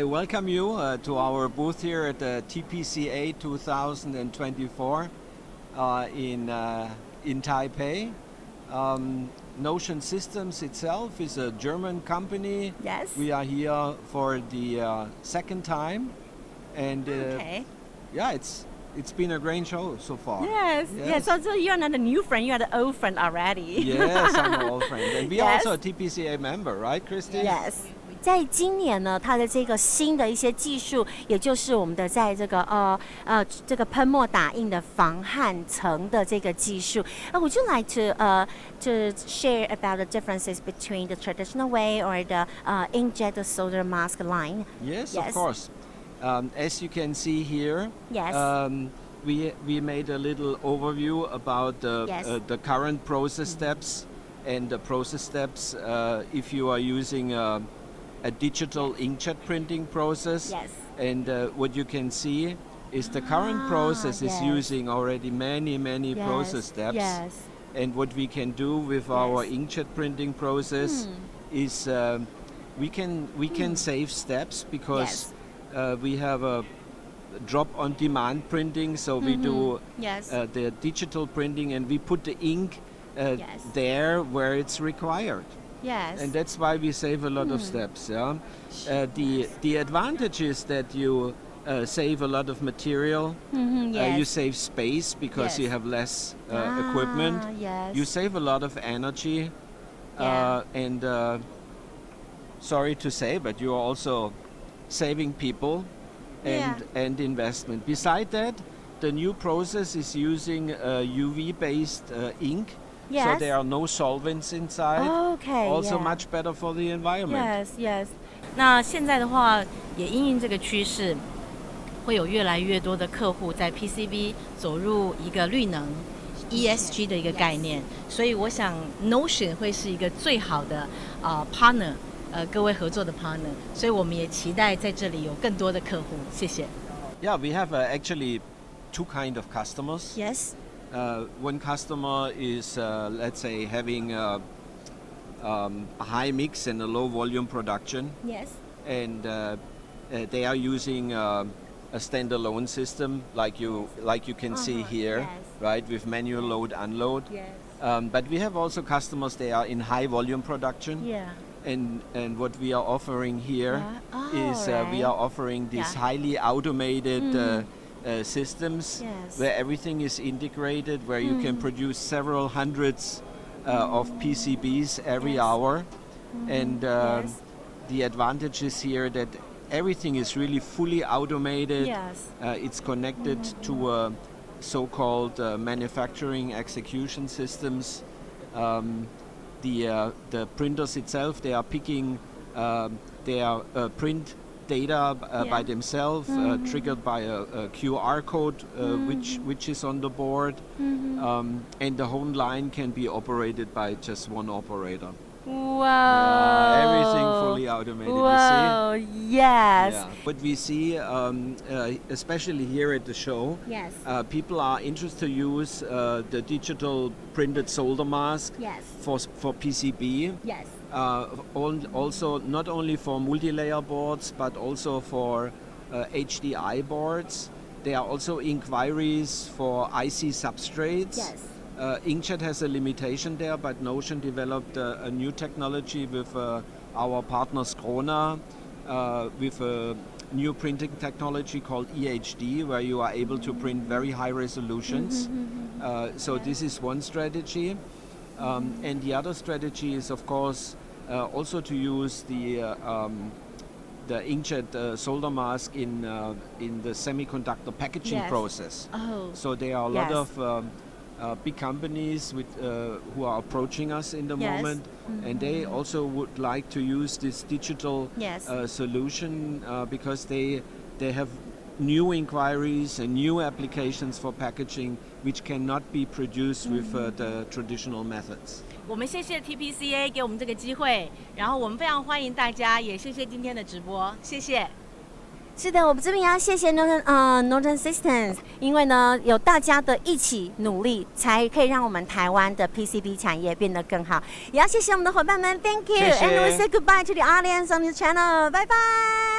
welcome you to our booth here at the TPCA 2024 in Taipei. Notion Systems itself is a German company. Yes. We are here for the second time, and yeah, it's been a great show so far. Yes. So you're not a new friend, you are the old friend already. Yes, I'm an old friend, and we are also a TPCA member, right, Christy? Yes. 在今年呢，它的这个新的一些技术，也就是我们的在这个这个喷墨打印的防焊层的这个技术。Would you like to share about the differences between the traditional way or the inkjet solder mask line? Yes, of course. As you can see here, we made a little overview about the current process steps and the process steps if you are using a digital inkjet printing process. Yes. And what you can see is the current process is using already many process steps. Yes. And what we can do with our inkjet printing process is we can save steps because we have a drop-on-demand printing, so we do the digital printing and we put the ink there where it's required. Yes. And that's why we save a lot of steps. Yeah. The advantage is that you save a lot of material. You save space because you have less equipment. Yes. You save a lot of energy. And sorry to say, but you're also saving people and investment. Beside that, the new process is using UV-based ink. Yes. So there are no solvents inside. Also much better for the environment. Yes. 那现在的话，也因应这个趋势，会有越来越多的客户在 PCB 走入一个绿能 ESG 的一个概念，所以我想 Notion 会是一个最好的partner，各位合作的 partner， 所以我们也期待在这里有更多的客户。谢谢。Yeah, we have actually two kind of customers. Yes. One customer is, let's say, having a high mix and a low volume production. Yes. And they are using a standalone system like you can see here, right, with manual load, unload. Yes. But we have also customers, they are in high volume production. Yeah. And what we are offering here is we are offering these highly automated systems where everything is integrated, where you can produce several hundreds of PCBs every hour. And the advantage is here that everything is really fully automated. Yes. It's connected to so-called manufacturing execution systems. The printers itself, they are picking their print data by themselves, triggered by a QR code which is on the board, and the whole line can be operated by just one operator. Wow. Everything fully automated. Wow. You see? Yes. Yeah. What we see, especially here at the show, people are interested to use the digital printed solder mask for PCB. Yes. Also, not only for multi-layer boards, but also for HDI boards. There are also inquiries for IC substrates. Yes. Inkjet has a limitation there, but Notion developed a new technology with our partner Scrona, with a new printing technology called EHD, where you are able to print very high resolutions. So this is one strategy. And the other strategy is, of course, also to use the inkjet solder mask in the semiconductor packaging process. So there are a lot of big companies who are approaching us in the moment, and they also would like to use this digital solution because they have new inquiries and new applications for packaging which cannot be produced with the traditional methods. 我们谢谢 TPCA 给我们这个机会，然后我们非常欢迎大家，也谢谢今天的直播，谢谢。是的，我们这边也要谢谢 Notion Systems， 因为呢有大家的一起努力，才可以让我们台湾的 PCB 产业变得更好。也要谢谢我们的伙伴们 ，Thank you， and we say goodbye to the audience on this channel， 拜拜。